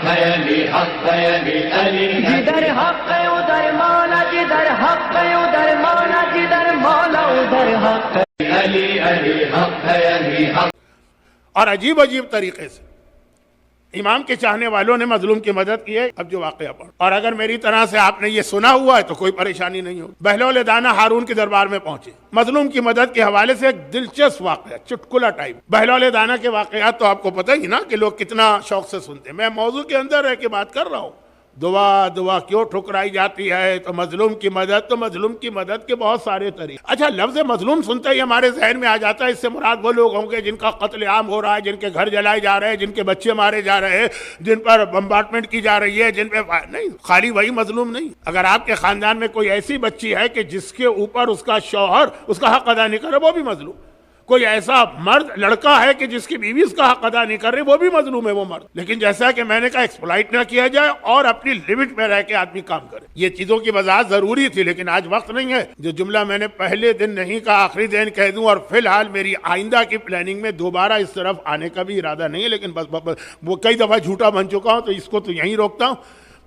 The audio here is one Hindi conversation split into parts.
है अली, हक है अली, अली जिधर हक है उधर मौला, जिधर हक है उधर मौला, जिधर मौला उधर हक है अली, अली हक है अली, हक। और अजीब अजीब तरीके से इमाम के चाहने वालों ने मजलूम की मदद की है। अब जो वाकया पढ़, और अगर मेरी तरह से आपने ये सुना हुआ है तो कोई परेशानी नहीं होगी। बहलौल दाना हारून के दरबार में पहुंचे, मजलूम की मदद के हवाले से एक दिलचस्प वाकया, चुटकुला टाइप। बहलौल दाना के वाकयात तो आपको पता ही ना कि लोग कितना शौक से सुनते हैं। मैं मौजू के अंदर रह के बात कर रहा हूँ। दुआ दुआ क्यों ठुकराई जाती है, तो मजलूम की मदद, तो मजलूम की मदद के बहुत सारे तरीके। अच्छा, लफ्ज़ मजलूम सुनते ही हमारे जहन में आ जाता है इससे मुराद वो लोग होंगे जिनका कत्लेआम हो रहा है, जिनके घर जलाए जा रहे हैं, जिनके बच्चे मारे जा रहे हैं, जिन पर बम्बार्टमेंट की जा रही है, जिन पे नहीं, खाली वही मजलूम नहीं। अगर आपके खानदान में कोई ऐसी बच्ची है कि जिसके ऊपर उसका शौहर उसका हक अदा नहीं कर रहा, वो भी मजलूम। कोई ऐसा मर्द लड़का है कि जिसकी बीवी उसका हक अदा नहीं कर रही, वो भी मजलूम है वो मर्द। लेकिन जैसा कि मैंने कहा, एक्सप्लॉइट ना किया जाए और अपनी लिमिट में रह के आदमी काम करे। ये चीजों की वजाहत जरूरी थी, लेकिन आज वक्त नहीं है। जो जुमला मैंने पहले दिन नहीं कहा, आखिरी दिन कह दूं। और फिलहाल मेरी आइंदा की प्लानिंग में दोबारा इस तरफ आने का भी इरादा नहीं है, लेकिन बस वो कई दफा झूठा बन चुका हूं, तो इसको तो यहीं रोकता हूं।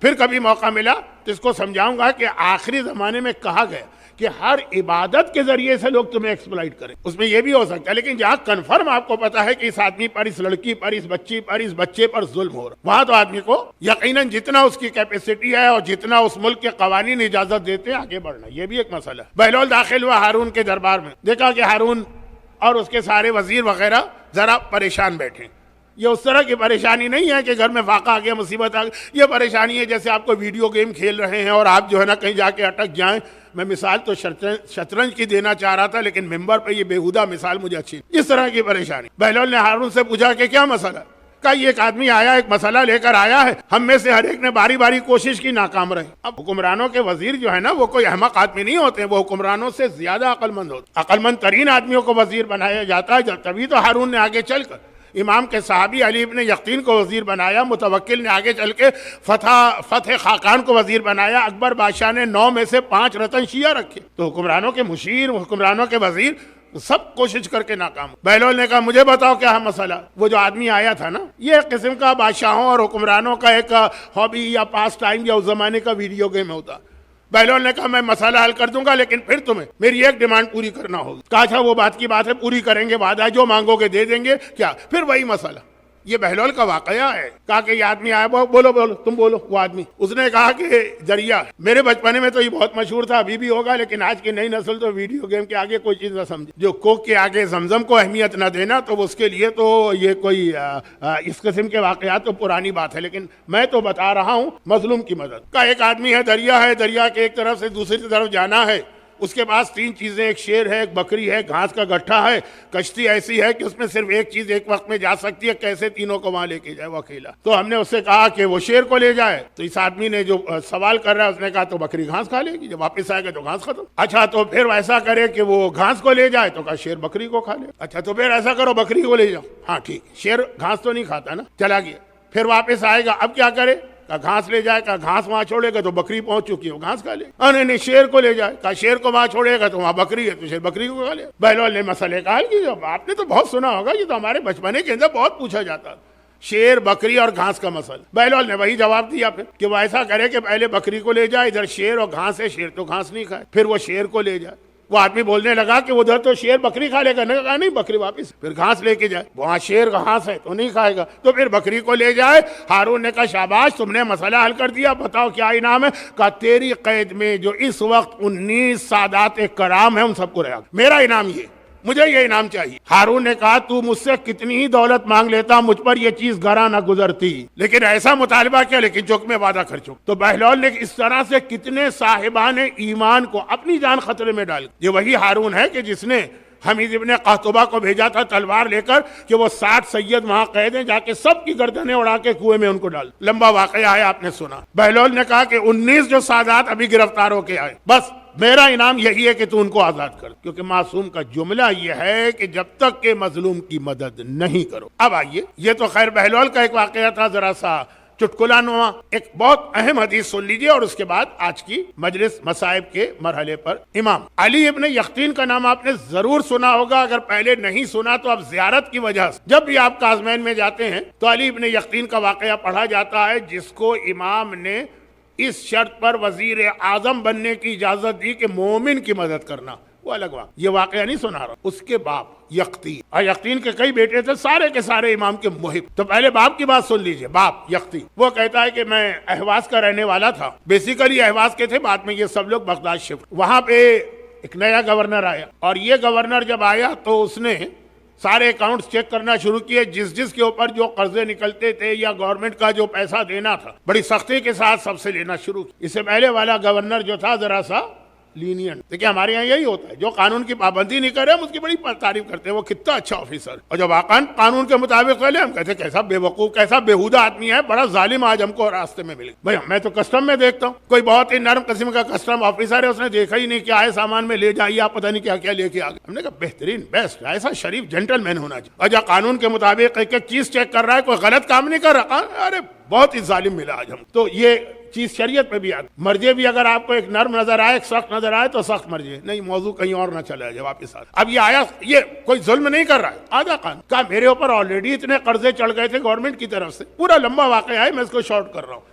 फिर कभी मौका मिला तो इसको समझाऊंगा कि आखिरी जमाने में कहा गया कि हर इबादत के जरिए से लोग तुम्हें एक्सप्लॉइट करें। उसमें यह भी हो सकता है, लेकिन जहां कन्फर्म आपको पता है कि इस आदमी पर, इस लड़की पर, इस बच्ची पर, इस बच्चे पर जुल्म हो रहा, वहां तो आदमी को यकीनन जितना उसकी कैपेसिटी है और जितना उस मुल्क के कवानीन इजाजत देते हैं आगे बढ़ना, यह भी एक मसला है। बहलौल दाखिल हुआ हारून के दरबार में, देखा कि हारून और उसके सारे वजीर वगैरह जरा परेशान बैठे। ये उस तरह की परेशानी नहीं है कि घर में फाका आ गया, मुसीबत आ गई। ये परेशानी है जैसे आपको वीडियो गेम खेल रहे हैं और आप जो है ना कहीं जाके अटक जाएं। मैं मिसाल तो शतरंज की देना चाह रहा था, लेकिन मेंबर पे ये बेहुदा मिसाल मुझे अच्छी। इस तरह की परेशानी। बहलौल ने हारून से पूछा कि क्या मसला। कहा, एक आदमी आया, एक मसला लेकर आया है, हम में से हर एक ने बारी बारी कोशिश की, नाकाम रहे। अब हुक्मरानों के वजीर जो है ना, वो कोई अहमक आदमी नहीं होते, वो हुक्मरानों से ज्यादा अक्लमंद होते। अक्लमंद तरीन आदमियों को वजीर बनाया जाता है। तभी तो हारून ने आगे चलकर इमाम के साहबी अली इब्ने यकीन को वजीर बनाया। मुतवक्किल ने आगे चल के फतेह खाकान को वजीर बनाया। अकबर बादशाह ने 9 में से 5 रतन शिया रखे। तो हुक्मरानों के मुशीर, हुक्मरानों के वजीर सब कोशिश करके नाकाम। बहलौल ने कहा, मुझे बताओ क्या है मसला। वो जो आदमी आया था ना, ये एक किस्म का बादशाहों और हुक्मरानों का एक हॉबी या पास टाइम या उस जमाने का वीडियो गेम होता। बहलौल ने कहा, मैं मसला हल कर दूंगा, लेकिन फिर तुम्हें मेरी एक डिमांड पूरी करना होगी। कहा, अच्छा वो बात की बात है, पूरी करेंगे, वादा है, जो मांगोगे दे देंगे। क्या? फिर वही मसला। ये बहलौल का वाकया है। कहा कि ये आदमी आया, बोलो बोलो तुम बोलो। वो आदमी, उसने कहा कि दरिया, मेरे बचपने में तो ये बहुत मशहूर था, अभी भी होगा, लेकिन आज की नई नस्ल तो वीडियो गेम के आगे कोई चीज ना समझे। जो कोक के आगे जमजम को अहमियत ना देना, तो उसके लिए तो ये कोई इस किस्म के वाकयात तो पुरानी बात है। लेकिन मैं तो बता रहा हूँ मजलूम की मदद का। एक आदमी है, दरिया के एक तरफ से दूसरी तरफ जाना है। उसके पास 3 चीजें, एक शेर है, एक बकरी है, घास का गट्ठा है। कश्ती ऐसी है कि उसमें सिर्फ एक चीज एक वक्त में जा सकती है, कैसे तीनों को वहां लेके जाए वो अकेला। तो हमने उससे कहा कि वो शेर को ले जाए। तो इस आदमी ने जो सवाल कर रहा है, उसने कहा तो बकरी घास खा लेगी, जब वापस आएगा तो घास खत्म। अच्छा, तो फिर ऐसा करे कि वो घास को ले जाए, तो कहा शेर बकरी को खा ले। अच्छा, तो फिर ऐसा करो, बकरी को ले जाओ। हाँ ठीक, शेर घास तो नहीं खाता ना, चला गया। फिर वापस आएगा, अब क्या करे? का घास ले जाए, का घास वहां छोड़ेगा तो बकरी पहुंच चुकी है, वो घास खा ले। नहीं, शेर को ले जाए, का शेर को वहां छोड़ेगा तो वहां बकरी है, तो शेर बकरी को खा ले। बहलौल ने मसले का हल किया। आपने तो बहुत सुना होगा, ये तो हमारे बचपने के अंदर बहुत पूछा जाता, शेर, बकरी और घास का मसला। बहलौल ने वही जवाब दिया फिर कि वो ऐसा करे कि पहले बकरी को ले जाए, इधर शेर और घास है, शेर तो घास नहीं खाए, फिर वो शेर को ले जाए। वो आदमी बोलने लगा कि उधर तो शेर बकरी खा लेगा, नहीं बकरी वापस, फिर घास लेके जाए, वहां शेर घास है तो नहीं खाएगा, तो फिर बकरी को ले जाए। हारून ने कहा, शाबाश, तुमने मसला हल कर दिया, बताओ क्या इनाम है। कहा, तेरी कैद में जो इस वक्त 19 सादात कराम है, उन सबको रहा, मेरा इनाम ये, मुझे ये इनाम चाहिए। हारून ने कहा, तू मुझसे कितनी ही दौलत मांग लेता, मुझ पर ये चीज गरा न गुजरती, लेकिन ऐसा मुतालबा किया, लेकिन चुक में वादा कर चुक। तो बहलौल ने इस तरह से कितने साहिबान ईमान को अपनी जान खतरे में डाल। ये वही हारून है कि जिसने हमीद इब्ने कहतुबा को भेजा था तलवार लेकर कि वो 60 सैयद वहां कैद हैं, जाके सबकी गर्दनें उड़ा के कुएं में उनको डाल। लंबा वाकया है, आपने सुना। बहलौल ने कहा कि 19 जो सादात अभी गिरफ्तार होके आए, बस मेरा इनाम यही है कि तू उनको आजाद कर, क्योंकि मासूम का जुमला यह है कि जब तक के मजलूम की मदद नहीं करो। अब आइए, ये तो खैर बहलौल का एक वाकया था, जरा सा चुटकुला नुमा एक बहुत अहम हदीस सुन लीजिए और उसके बाद आज की मजलिस मसाइब के मरहले पर। इमाम अली इब्न यकीन का नाम आपने जरूर सुना होगा, अगर पहले नहीं सुना तो अब जियारत की वजह से जब भी आप काज़मैन में जाते हैं तो अली इब्न यकीन का वाकया पढ़ा जाता है, जिसको इमाम ने इस शर्त पर वजीर आजम बनने की इजाजत दी कि मोमिन की मदद करना। वो अलग बात, ये वाकया नहीं सुना रहा। उसके बाप यकीन, और यकीन के कई बेटे थे, सारे के सारे इमाम के मुहिब। तो पहले बाप की बात सुन लीजिए। बाप यकीन वो कहता है कि मैं अहवाज का रहने वाला था, बेसिकली अहवाज के थे, बाद में ये सब लोग बगदाद शिफ्ट। वहां पे एक नया गवर्नर आया और ये गवर्नर जब आया तो उसने सारे अकाउंट्स चेक करना शुरू किए, जिस के ऊपर जो कर्जे निकलते थे या गवर्नमेंट का जो पैसा देना था बड़ी सख्ती के साथ सबसे लेना शुरू किया। इससे पहले वाला गवर्नर जो था जरा सा लीनियंट। देखिए हमारे यहाँ यही होता है, जो कानून की पाबंदी नहीं करे हम उसकी बड़ी तारीफ करते हैं, वो कितना अच्छा ऑफिसर, और जब कानून के मुताबिक चले हम कहते कैसा बेवकूफ, कैसा बेहुदा आदमी है, बड़ा जालिम आज हमको रास्ते में मिले। भाई मैं तो कस्टम में देखता हूँ, कोई बहुत ही नर्म किस्म का कस्टम ऑफिसर है, उसने देखा ही नहीं क्या है सामान में ले जाइए आप, पता नहीं क्या क्या लेके आ गए। हमने कहा बेहतरीन बेस्ट, ऐसा शरीफ जेंटलमैन होना चाहिए, और जब कानून के मुताबिक एक एक चीज चेक कर रहा है, कोई गलत काम नहीं कर रहा। अरे बहुत ही जालिम मिला आज हम। तो ये चीज शरीयत में भी आती। मर्जे भी अगर आपको एक नर्म नजर आए, एक सख्त नजर आए तो सख्त मर्जे, नहीं मौजू कहीं और ना चला जाए वापिस आ। अब ये आया, ये कोई जुल्म नहीं कर रहा है, आधा कान का मेरे ऊपर ऑलरेडी इतने कर्जे चढ़ गए थे गवर्नमेंट की तरफ से, पूरा लंबा वाकया है, मैं इसको शॉर्ट कर रहा हूँ।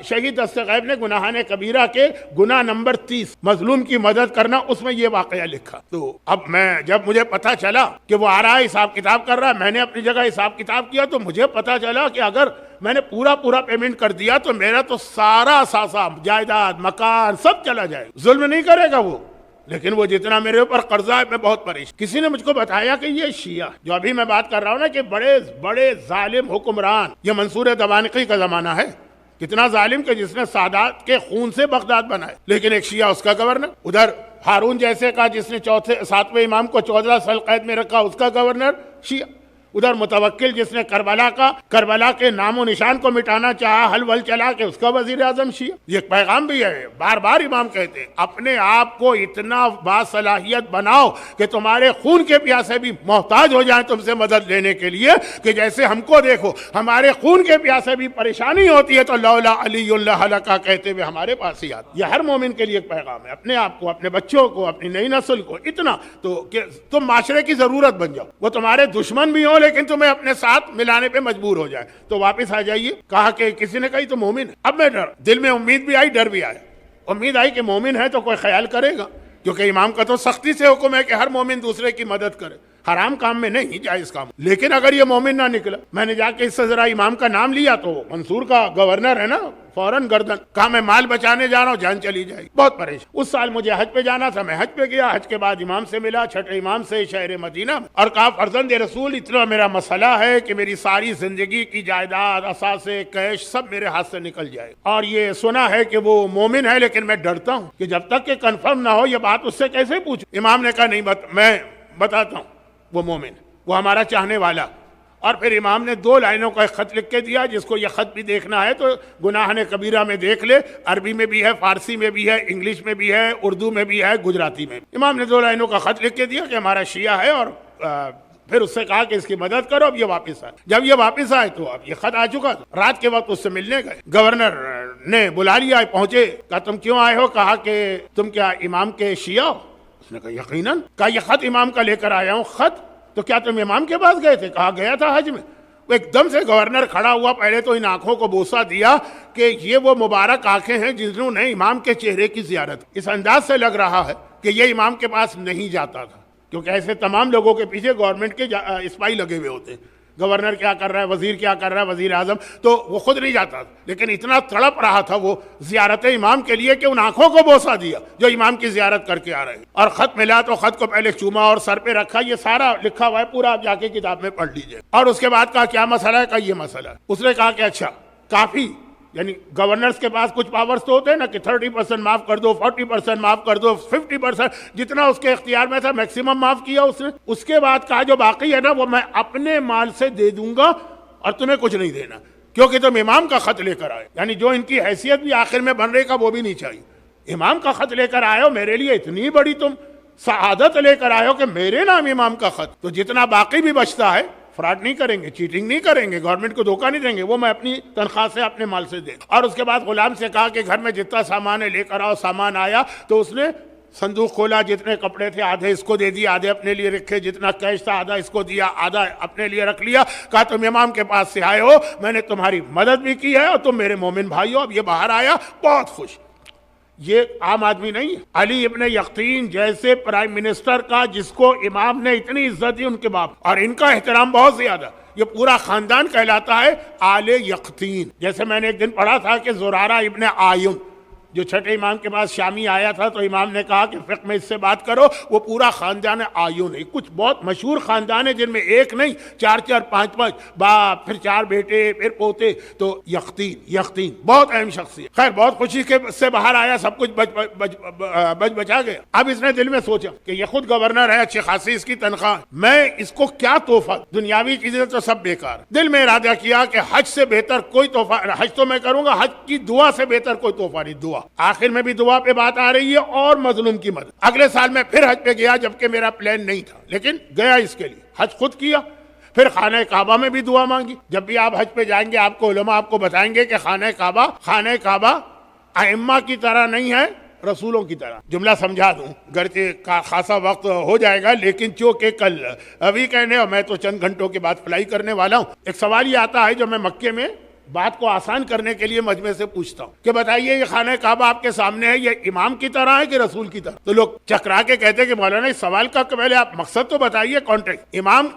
शहीद दस्तगैब ने गुनाहाने कबीरा के गुनाह नंबर 30 मजलूम की मदद करना, उसमें ये वाकया लिखा। तो अब मैं जब मुझे पता चला कि वो आ रहा है हिसाब किताब कर रहा है, मैंने अपनी जगह हिसाब किताब किया तो मुझे पता चला कि अगर मैंने पूरा पेमेंट कर दिया तो मेरा तो सारा सासा जायदाद मकान सब चला जाए। जुल्म नहीं करेगा वो, लेकिन वो जितना मेरे ऊपर कर्जा है मैं बहुत परेशान। किसी ने मुझको बताया कि ये शिया जो अभी मैं बात कर रहा हूँ ना, कि बड़े बड़े जालिम हुक्मरान, ये मंसूर दबानकी का जमाना है, कितना जालिम के जिसने सादात के खून से बगदाद बनाए, लेकिन एक शिया उसका गवर्नर, उधर हारून जैसे का जिसने 7वें इमाम को 14 साल कैद में रखा उसका गवर्नर शिया, उधर मुतवक्किल जिसने करबला के नामो निशान को मिटाना चाहा, हल वल चला के उसका वजीर आजम शिया। ये पैगाम भी है, बार बार इमाम कहते हैं अपने आप को इतना बासलाहियत बनाओ कि तुम्हारे खून के प्यासे भी मोहताज हो जाएं तुमसे मदद लेने के लिए, कि जैसे हमको देखो हमारे खून के प्यासे भी परेशानी होती है तो लौला अलीउल्लाह लका कहते हुए हमारे पास ही आते। यह हर मोमिन के लिए एक पैगाम है, अपने आप को, अपने बच्चों को, अपनी नई नस्ल को इतना तो कि तुम माशरे की जरूरत बन जाओ, वो तुम्हारे दुश्मन भी हो लेकिन तुम्हें अपने साथ मिलाने पे मजबूर हो जाए तो वापस आ जाइए। कहा कि किसी ने कही तो मोमिन। अब मैं दिल में उम्मीद भी आई, डर भी आया। उम्मीद आई कि मोमिन है तो कोई ख्याल करेगा, क्योंकि इमाम का तो सख्ती से हुक्म है कि हर मोमिन दूसरे की मदद करे, हराम काम में नहीं, जायज काम। लेकिन अगर ये मोमिन ना निकला, मैंने जाके इससे जरा इमाम का नाम लिया तो मंसूर का गवर्नर है ना, फौरन गर्दन। कहा मैं माल बचाने जा रहा हूँ, जान चली जाएगी। बहुत परेशान। उस साल मुझे हज पे जाना था, मैं हज पे गया, हज के बाद इमाम से मिला, छठे इमाम से शहर मदीना में, और कहा फर्जंद रसूल इतना मेरा मसला है कि मेरी सारी जिंदगी की जायदाद, असासे, कैश सब मेरे हाथ से निकल जाए, और ये सुना है कि वो मोमिन है, लेकिन मैं डरता हूँ कि जब तक कि कंफर्म ना हो ये बात उससे कैसे पूछूं। इमाम ने कहा नहीं मैं बताता हूँ, वो मोमिन, वो हमारा चाहने वाला। और फिर इमाम ने 2 लाइनों का एक खत लिख के दिया, जिसको ये खत भी देखना है तो गुनाहने कबीरा में देख ले, अरबी में भी है, फारसी में भी है, इंग्लिश में भी है, उर्दू में भी है, गुजराती में। इमाम ने 2 लाइनों का खत लिख के दिया कि हमारा शिया है, और फिर उससे कहा कि इसकी मदद करो, अब ये वापस आए। जब ये वापस आए तो अब ये खत आ चुका था। रात के वक्त उससे मिलने गए, गवर्नर ने बुला लिया, पहुंचे, कहा तुम क्यों आए हो? कहा कि तुम क्या इमाम के शिया हो? उसने कहा यकीनन। कहा ये खत इमाम का लेकर आया हूँ। खत? तो क्या तुम इमाम के पास गए थे? कहा गया था हज में। वो एकदम से गवर्नर खड़ा हुआ, पहले तो इन आंखों को बोसा दिया कि ये वो मुबारक आंखें हैं जिन्होंने इमाम के चेहरे की जियारत। इस अंदाज से लग रहा है कि ये इमाम के पास नहीं जाता था, क्योंकि ऐसे तमाम लोगों के पीछे गवर्नमेंट के स्पाई लगे हुए होते हैं। गवर्नर क्या कर रहा है, वजीर क्या कर रहा है, वजीर आजम, तो वो खुद नहीं जाता था, लेकिन इतना तड़प रहा था वो जियारत इमाम के लिए कि उन आंखों को बोसा दिया जो इमाम की जियारत करके आ रहे हैं। और खत मिला तो खत को पहले चूमा और सर पे रखा, ये सारा लिखा हुआ है पूरा, आप जाके किताब में पढ़ लीजिए। और उसके बाद कहा क्या मसला है? कहा ये मसला है। उसने कहा कि अच्छा काफी, यानी गवर्नर्स के पास कुछ पावर्स तो होते हैं ना कि 30% माफ कर दो, 40% माफ कर दो, 50%, जितना उसके इख्तियार में था मैक्सिमम माफ किया उसने। उसके बाद कहा जो बाकी है ना वो मैं अपने माल से दे दूंगा और तुम्हें कुछ नहीं देना, क्योंकि तुम इमाम का खत लेकर आए, यानी जो इनकी हैसियत भी आखिर में बन रहेगा वो भी नहीं चाहिए। इमाम का खत लेकर आए हो, मेरे लिए इतनी बड़ी तुम सआदत लेकर आए हो कि मेरे नाम इमाम का खत, तो जितना बाकी भी बचता है फ्रॉड नहीं करेंगे, चीटिंग नहीं करेंगे, गवर्नमेंट को धोखा नहीं देंगे, वो मैं अपनी तनख्वाह से अपने माल से दे। और उसके बाद गुलाम से कहा कि घर में जितना सामान है लेकर आओ। सामान आया तो उसने संदूक खोला, जितने कपड़े थे आधे इसको दे दिए, आधे अपने लिए रखे, जितना कैश था आधा इसको दिया, आधा अपने लिए रख लिया। कहा तुम इमाम के पास से आए हो, मैंने तुम्हारी मदद भी की है और तुम मेरे मोमिन भाई हो। अब ये बाहर आया बहुत खुश। ये आम आदमी नहीं है। अली इब्ने यकीन जैसे प्राइम मिनिस्टर का जिसको इमाम ने इतनी इज्जत दी उनके बाप, और इनका एहतराम बहुत ज्यादा, ये पूरा खानदान कहलाता है आले यकीन। जैसे मैंने एक दिन पढ़ा था कि ज़ुरारा इब्ने आयुन जो छठे इमाम के पास शामी आया था, तो इमाम ने कहा कि फिक़्ह में इससे बात करो, वो पूरा खानदान आयुन है। कुछ बहुत मशहूर खानदान है जिनमें एक नहीं 4-4 5-5 बाप, फिर 4 बेटे, फिर पोते। तो यकीन बहुत अहम शख्सियत। खैर बहुत खुशी के से बाहर आया, सब कुछ बच बचा गया। अब इसने दिल में सोचा कि ये खुद गवर्नर है, अच्छी खासी इसकी तनख्वाह, मैं इसको क्या तोहफा, दुनियावी चीजें तो सब बेकार। दिल में इरादा किया कि हज से बेहतर कोई तोहफा, हज तो मैं करूंगा, हज की दुआ से बेहतर कोई तोहफा नहीं। दुआ, आखिर में भी दुआ पे बात आ रही है और मजलूम की मदद। अगले साल मैं फिर हज पे गया, जबकि मेरा प्लान नहीं था, लेकिन गया इसके लिए, हज खुद किया। फिर खाने काबा में भी दुआ मांगी। जब भी आप हज पे जाएंगे आपको उलमा आपको बताएंगे कि खाने काबा अइम्मा की तरह नहीं है, रसूलों की तरह। जुमला समझा दूं, गर्चे का खासा वक्त हो जाएगा, लेकिन चूंकि कल वीकेंड है और मैं तो चंद घंटों के बाद फ्लाई करने वाला हूं। एक सवाल ये आता है जो मैं मक्के में बात को आसान करने के लिए मजमे से पूछता हूँ कि बताइए ये खाने काबा आपके सामने है, ये इमाम की तरह है कि रसूल की तरह? तो लोग चकरा के कहते हैं कि मौलाना इस सवाल का पहले आप मकसद तो बताइए, कॉन्टेक्स्ट। इमाम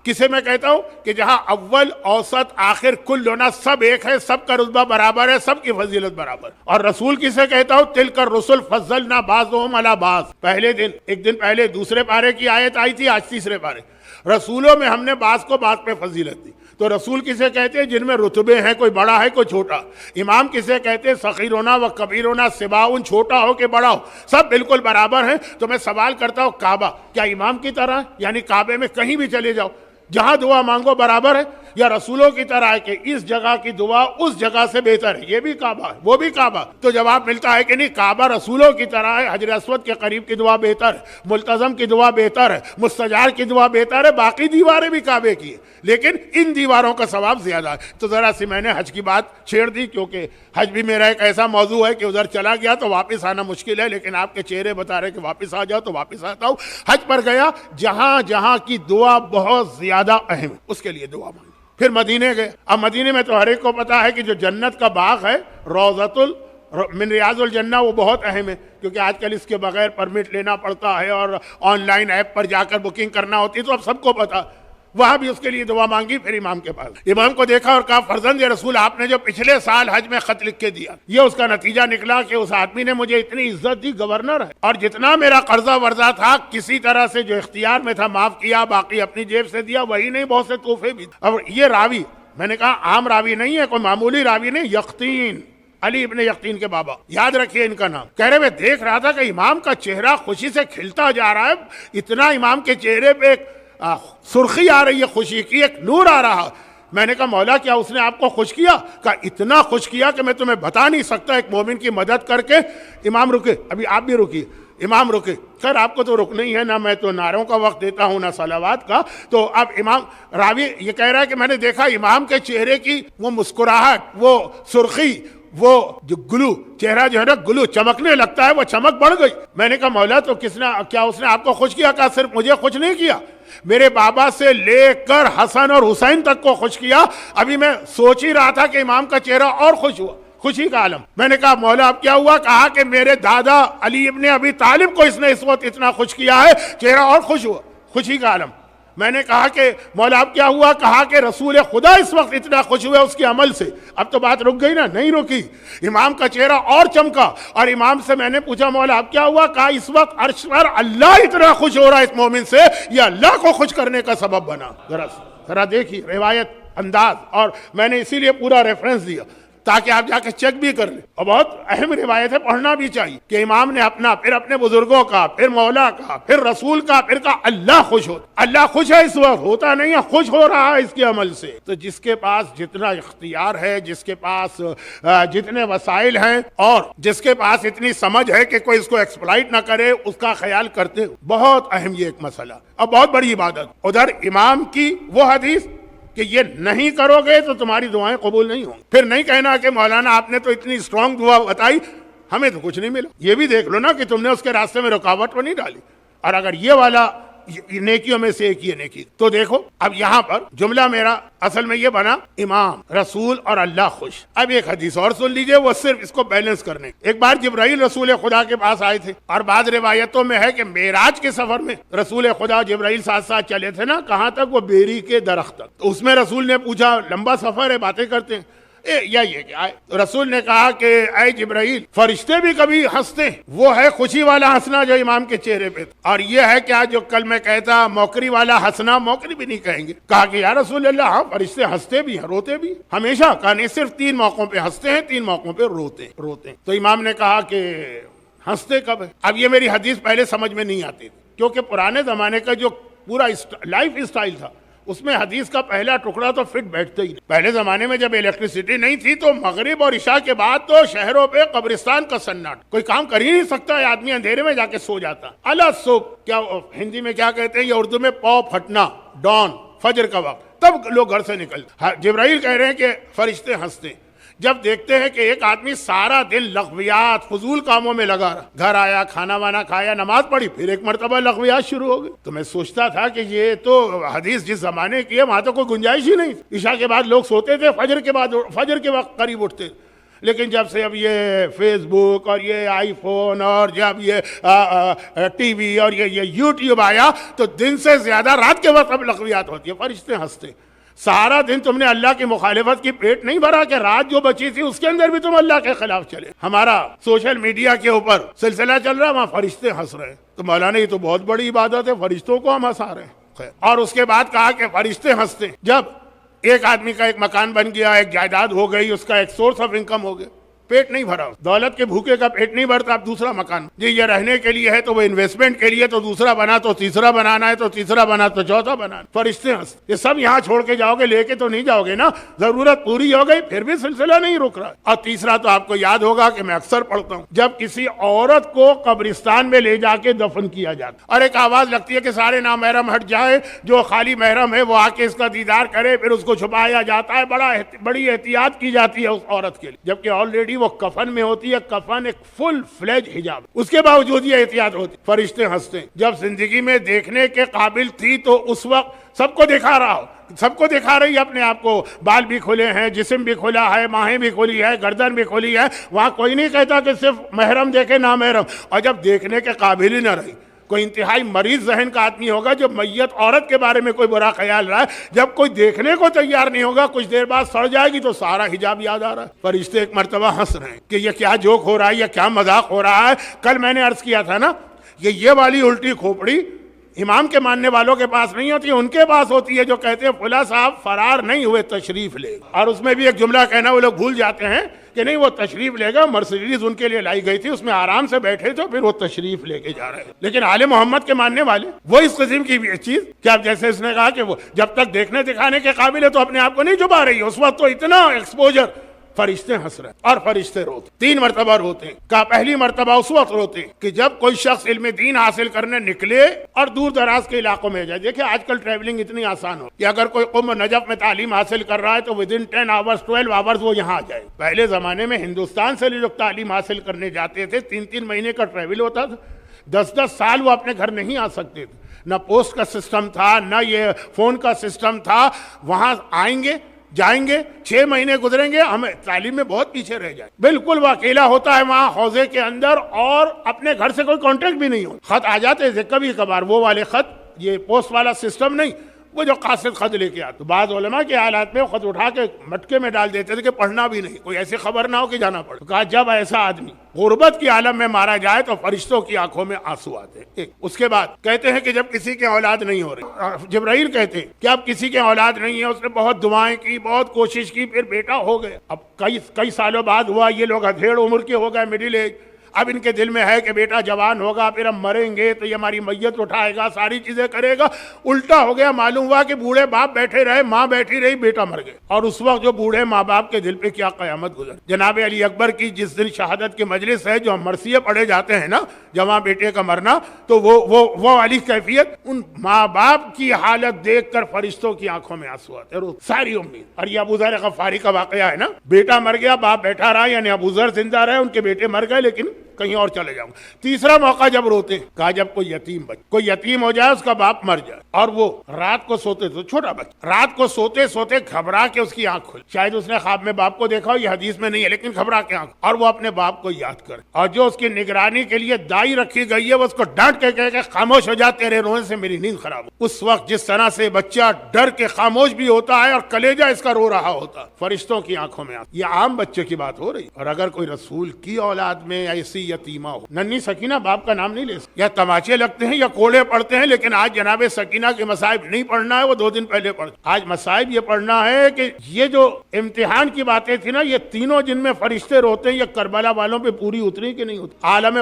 किसे मैं कहता हूँ कि जहां अव्वल औसत आखिर कुल होना सब एक है, सबका रुतबा बराबर है, सबकी फजीलत बराबर। और रसूल किसे कहता हूँ? तिलकर रसूल फज़्ज़लना बाज़ुहुम अला बाज़। पहले दिन, एक दिन पहले दूसरे पारे की आयत आई थी, आज तीसरे पारे। रसूलों में हमने बाज़ को बाज़ पे फजीलत दी। तो रसूल किसे कहते हैं? जिनमें रुतबे हैं, कोई बड़ा है कोई छोटा। इमाम किसे कहते हैं? सगीरोना व कबीरोना सिवाउन, छोटा हो के बड़ा हो, सब बिल्कुल बराबर हैं। तो मैं सवाल करता हूँ, काबा क्या इमाम की तरह? यानी काबे में कहीं भी चले जाओ, जहां दुआ मांगो बराबर है, या रसूलों की तरह है कि इस जगह की दुआ उस जगह से बेहतर है? ये भी काबा है, वो भी काबा। तो जवाब मिलता है कि नहीं, काबा रसूलों की तरह है, हजर अस्वद के करीब की दुआ बेहतर है, मुल्तजम की दुआ बेहतर है, मुस्तजार की दुआ बेहतर है, बाकी दीवारें भी काबे की है, लेकिन इन दीवारों का सवाब ज्यादा है। तो जरा सी मैंने हज की बात छेड़ दी, क्योंकि हज भी मेरा एक ऐसा मौजू है कि उधर चला गया तो वापस आना मुश्किल है, लेकिन आपके चेहरे बता रहे कि वापस आ जाओ, तो वापस आता हूँ। हज पर गया, जहां जहां की दुआ बहुत ज्यादा अहम है, उसके लिए दुआ मांगी। फिर मदीने गए। अब मदीने में तो हर एक को पता है कि जो जन्नत का बाग है, रौज़तुल मिन रियाजुल जन्ना, वो बहुत अहम है, क्योंकि आजकल इसके बगैर परमिट लेना पड़ता है और ऑनलाइन ऐप पर जाकर बुकिंग करना होती है, तो अब सबको पता। वहां भी उसके लिए दुआ मांगी। फिर इमाम के पास, इमाम को देखा और कहा, फर्जंद रसूल, आपने जो पिछले साल हज में खत लिख के दिया, ये उसका नतीजा निकला कि उस आदमी ने मुझे इतनी इज्जत दी, गवर्नर है, और जितना मेरा कर्जा वर्जा था किसी तरह से जो इख्तियार में था माफ किया, बाकी अपनी जेब से दिया। वही नहीं, बहुत से तोहफे भी। और ये रावी, मैंने कहा आम रावी नहीं है, कोई मामूली रावी नहीं, यकीन, अली इब्ने यकीन के बाबा, याद रखिए इनका नाम। कह रहे, मैं देख रहा था कि इमाम का चेहरा खुशी से खिलता जा रहा है, इतना इमाम के चेहरे पे सुर्खी आ रही है खुशी की, एक नूर आ रहा। मैंने कहा, मौला क्या उसने आपको खुश किया? कहा, इतना खुश किया कि मैं तुम्हें बता नहीं सकता। एक मोमिन की मदद करके। इमाम रुके, अभी आप भी रुकिए। इमाम रुके। खैर आपको तो रुकना ही है ना, मैं तो नारों का वक्त देता हूँ ना सलावात का। तो अब इमाम रावी ये कह रहा है कि मैंने देखा इमाम के चेहरे की वो मुस्कुराहट, वो सुर्खी, वो जो गुलू, चेहरा जो है ना गुलू चमकने लगता है, वो चमक बढ़ गई। मैंने कहा, मौला तो क्या उसने आपको खुश किया? कहा, सिर्फ मुझे खुश नहीं किया, मेरे बाबा से लेकर हसन और हुसैन तक को खुश किया। अभी मैं सोच ही रहा था कि इमाम का चेहरा और खुश हुआ, खुशी का आलम। मैंने कहा, मौला अब क्या हुआ? कहा कि मेरे दादा अली इब्ने अबी तालिब को इसने इस वक्त इतना खुश किया है, चेहरा और खुश हुआ, खुशी का आलम। मैंने कहा कि मौला अब क्या हुआ? कहा कि रसूल खुदा इस वक्त इतना खुश हुआ उसके अमल से। अब तो बात रुक गई ना? नहीं रुकी, इमाम का चेहरा और चमका। और इमाम से मैंने पूछा, मौला अब क्या हुआ? कहा, इस वक्त अर्श पर अल्लाह इतना खुश हो रहा है इस मोमिन से, यह अल्लाह को खुश करने का सबब बना। जरा देखिए रिवायत, अंदाज, और मैंने इसीलिए पूरा रेफरेंस दिया। ताकि आप जाके चेक भी कर लें। और बहुत अहम रिवायत है, पढ़ना भी चाहिए कि इमाम ने अपना, फिर अपने बुजुर्गों का, फिर मौला का, फिर रसूल का, फिर का अल्लाह खुश हो। अल्लाह खुश है इस वक्त, होता नहीं है, खुश हो रहा है इसके अमल से। तो जिसके पास जितना इख्तियार है, जिसके पास जितने वसाइल हैं और जिसके पास इतनी समझ है कि कोई इसको एक्सप्लॉइट ना करे, उसका ख्याल करते हो। बहुत अहम ये एक मसला और बहुत बड़ी इबादत। उधर इमाम की वो हदीस कि ये नहीं करोगे तो तुम्हारी दुआएं कबूल नहीं होंगी। फिर नहीं कहना कि मौलाना आपने तो इतनी स्ट्रांग दुआ बताई, हमें तो कुछ नहीं मिला। ये भी देख लो ना कि तुमने उसके रास्ते में रुकावट तो नहीं डाली। और अगर ये वाला नेकियों में से एक ये नेकी, तो देखो अब यहाँ पर जुमला मेरा असल में ये बना, इमाम, रसूल और अल्लाह खुश। अब एक हदीस और सुन लीजिए, वो सिर्फ इसको बैलेंस करने। एक बार जिब्राइल रसूल खुदा के पास आए थे और बाद रिवायतों में है कि मेराज के सफर में रसूल खुदा जिब्राइल साथ साथ चले थे ना, कहाँ तक, वो बेरी के दरख्त तक। तो उसमें रसूल ने पूछा, लंबा सफर है, बातें करते हैं, ये क्या है? रसूल ने कहा कि ऐ जिब्राइल, फरिश्ते भी कभी हंसते हैं, वो है खुशी वाला हंसना जो इमाम के चेहरे पे, और ये है क्या जो कल मैं कहता मौकरी वाला हंसना, मौकरी भी नहीं कहेंगे। कहा कि या रसूल अल्लाह, हाँ फरिश्ते हंसते भी हैं, रोते भी हमेशा। कहा नहीं, सिर्फ 3 मौकों पे हंसते हैं, 3 मौकों पे रोते हैं। तो इमाम ने कहा कि हंसते कब है? अब ये मेरी हदीस पहले समझ में नहीं आती थी, क्योंकि पुराने जमाने का जो पूरा लाइफ स्टाइल था उसमें हदीस का पहला टुकड़ा तो फिट बैठता ही नहीं। पहले जमाने में जब इलेक्ट्रिसिटी नहीं थी तो मगरिब और इशा के बाद तो शहरों पे कब्रिस्तान का सन्नाटा, कोई काम कर ही नहीं सकता है, आदमी अंधेरे में जाके सो जाता। अला सुब, क्या हिंदी में क्या कहते हैं, या उर्दू में पौ फटना, डॉन, फजर का वक्त, तब लोग घर से निकलते। जिब्राइल कह रहे हैं कि फरिश्ते हंसते जब देखते हैं कि एक आदमी सारा दिन लग़वियात, फजूल कामों में लगा रहा, घर आया, खाना वाना खाया, नमाज पढ़ी, फिर एक मरतबा लग़वियात शुरू हो गई। तो मैं सोचता था कि ये तो हदीस जिस जमाने की है वहां तो कोई गुंजाइश ही नहीं। इशा के बाद लोग सोते थे, फजर के वक्त करीब उठते। लेकिन जब से अब ये फेसबुक और ये आईफोन और जब ये टीवी और ये यूट्यूब आया, तो दिन से ज्यादा रात के वक्त अब लग़वियात होती है, फरिश्ते हंसते। सारा दिन तुमने अल्लाह की मुखालिफत की पेट नहीं भरा कि रात जो बची थी उसके अंदर भी तुम अल्लाह के खिलाफ चले। हमारा सोशल मीडिया के ऊपर सिलसिला चल रहा है, वहां फरिश्ते हंस रहे हैं। तो मौलाना ये तो बहुत बड़ी इबादत है, फरिश्तों को हम हंसा रहे हैं। और उसके बाद कहा कि फरिश्ते हंसते। जब एक आदमी का एक मकान बन गया, एक जायदाद हो गई, उसका एक सोर्स ऑफ इनकम हो गया, पेट नहीं भरा, दौलत के भूखे का पेट नहीं भरता, अब दूसरा मकान जी ये रहने के लिए है तो वो इन्वेस्टमेंट के लिए, तो दूसरा बना, तो तीसरा बनाना है, तो तीसरा बना, तो चौथा बनाना। फरिश्ते हंस, ये सब यहाँ छोड़ के जाओगे, लेके तो नहीं जाओगे ना, जरूरत पूरी हो गई फिर भी सिलसिला नहीं रुक रहा। और तीसरा तो आपको याद होगा कि मैं अक्सर पढ़ता हूँ, जब किसी औरत को कब्रिस्तान में ले जाके दफन किया जाता और एक आवाज लगती है कि सारे नामहरम हट जाए, जो खाली महरम है वो आके इसका दीदार करे, फिर उसको छुपाया जाता है, बड़ी एहतियात की जाती है उस औरत के लिए, जबकि ऑलरेडी वो कफन में होती है, कफन एक फुल फ्लेज हिजाब, उसके बावजूद ये एहतियात होती। फरिश्ते हंसते। जब जिंदगी में देखने के काबिल थी तो उस वक्त सबको दिखा रहा हो, सबको दिखा रही है अपने आप को, बाल भी खुले हैं, जिस्म भी खुला है, माहें भी खुली है, गर्दन भी खुली है, वहां कोई नहीं कहता कि सिर्फ महरम देखे ना महरम। और जब देखने के काबिल ही ना रही, कोई इंतहाई मरीज जहन का आदमी होगा जो मैयत औरत के बारे में कोई बुरा ख्याल रहा है, जब कोई देखने को तैयार नहीं होगा, कुछ देर बाद सड़ जाएगी तो सारा हिजाब याद आ रहा है। फरिश्ते एक मर्तबा हंस रहे हैं कि ये क्या जोक हो रहा है, ये क्या मजाक हो रहा है। कल मैंने अर्ज किया था ना, ये वाली उल्टी खोपड़ी इमाम के मानने वालों के पास नहीं होती, उनके पास होती है, जो कहते हैं फुला साहब फरार नहीं हुए, तशरीफ ले। और उसमें भी एक जुमला कहना वो लोग भूल जाते हैं कि नहीं वो तशरीफ लेगा, मर्सिडीज उनके लिए लाई गई थी, उसमें आराम से बैठे तो फिर वो तशरीफ लेके जा रहे हैं। लेकिन आले मोहम्मद के मानने वाले वो इस किस्म की चीज क्या, जैसे इसने कहा कि वो जब तक देखने दिखाने के काबिल है तो अपने आप को नहीं छुपा रही है, उस वक्त तो इतना एक्सपोजर। फरिश्ते हंस रहे और फरिश्ते रोते, 3 मरतबा रोते हैं। कहा पहली मरतबा उस वक्त रोते हैं कि जब कोई शख्स इल्म दीन हासिल करने निकले और दूर दराज के इलाकों में जाए। देखिए आजकल ट्रैवलिंग इतनी आसान हो कि अगर कोई कुम नजफ में तालीम हासिल कर रहा है तो विदिन 10 आवर्स 12 आवर्स वो यहाँ आ जाए। पहले जमाने में हिंदुस्तान से लोग तालीम हासिल करने जाते थे, 3-3 महीने का ट्रैवल होता था, 10-10 साल वो अपने घर नहीं आ सकते थे, न पोस्ट का सिस्टम था, न ये फोन का सिस्टम था। वहां आएंगे जाएंगे, 6 महीने गुजरेंगे, हमें तालीम में बहुत पीछे रह जाए। बिल्कुल वो अकेला होता है वहां हौजे के अंदर और अपने घर से कोई कांटेक्ट भी नहीं हो। खत आ जाते थे कभी कभार, वो वाले खत, ये पोस्ट वाला सिस्टम नहीं, वो जो कासिद खत लेके आते, तो बाद उलमा के हालात में खत उठा के मटके में डाल देते थे कि पढ़ना भी नहीं, कोई ऐसी खबर ना हो कि जाना पड़े। तो कहा जब ऐसा आदमी गुर्बत की आलम में मारा जाए तो फरिश्तों की आंखों में आंसू आते हैं। एक उसके बाद कहते हैं कि जब किसी के औलाद नहीं हो रही, जिब्राइल कहते हैं कि अब किसी के औलाद नहीं है, उसने बहुत दुआएं की, बहुत कोशिश की, फिर बेटा हो गया। अब कई सालों बाद हुआ, ये लोग अधेड़ उम्र के हो गए, मिडिल एज। अब इनके दिल में है कि बेटा जवान होगा, फिर हम मरेंगे तो ये हमारी मैयत उठाएगा, सारी चीजें करेगा। उल्टा हो गया, मालूम हुआ कि बूढ़े बाप बैठे रहे, माँ बैठी रही, बेटा मर गए। और उस वक्त जो बूढ़े माँ बाप के दिल पे क्या कयामत गुजर। जनाब अली अकबर की जिस दिन शहादत की मजलिस है, जो मरसिये पढ़े जाते हैं ना, जवां बेटे का मरना, तो वो वाली कैफियत, उन माँ बाप की हालत देख कर फरिश्तों की आंखों में आंसू आते और सारी उम्मीद। और ये अबू ज़र गफ़ारी का वाकया है ना, बेटा मर गया, बाप बैठा रहा, यानी अबू ज़र जिंदा रहे, उनके बेटे मर गए, लेकिन कहीं और चले जाऊंगा। तीसरा मौका जब रोते, कहा जब कोई यतीम हो जाए, उसका बाप मर जाए, और वो रात को सोते, तो छोटा बच्चा रात को सोते सोते घबरा के उसकी आंख खुली, शायद उसने ख्वाब में बाप को देखा हो, ये हदीस में नहीं है, लेकिन घबरा के आंख, और वो अपने बाप को याद करे, और जो उसकी निगरानी के लिए दाई रखी गई है, वो उसको डांट के कहे खामोश हो जा, तेरे रोने से मेरी नींद खराब हो। उस वक्त जिस तरह से बच्चा डर के खामोश भी होता है और कलेजा इसका रो रहा होता, फरिश्तों की आंखों में ये आम बच्चे की बात हो रही। और अगर कोई रसूल की औलाद में ऐसी यतीमा हो, नन्ही सकीना बाप का नाम नहीं ले सकती, या तमाचे लगते हैं या कोड़े पड़ते हैं, लेकिन आज जनाब सकीना के मसाइब नहीं पढ़ना है, वो 2 दिन पहले पढ़। आज मसाइब ये पढ़ना है कि ये जो इम्तिहान की बातें थी ना, ये तीनों जिनमें फरिश्ते रोते हैं, ये करबला वालों पे पूरी उतरी कि नहीं उतरी। आलम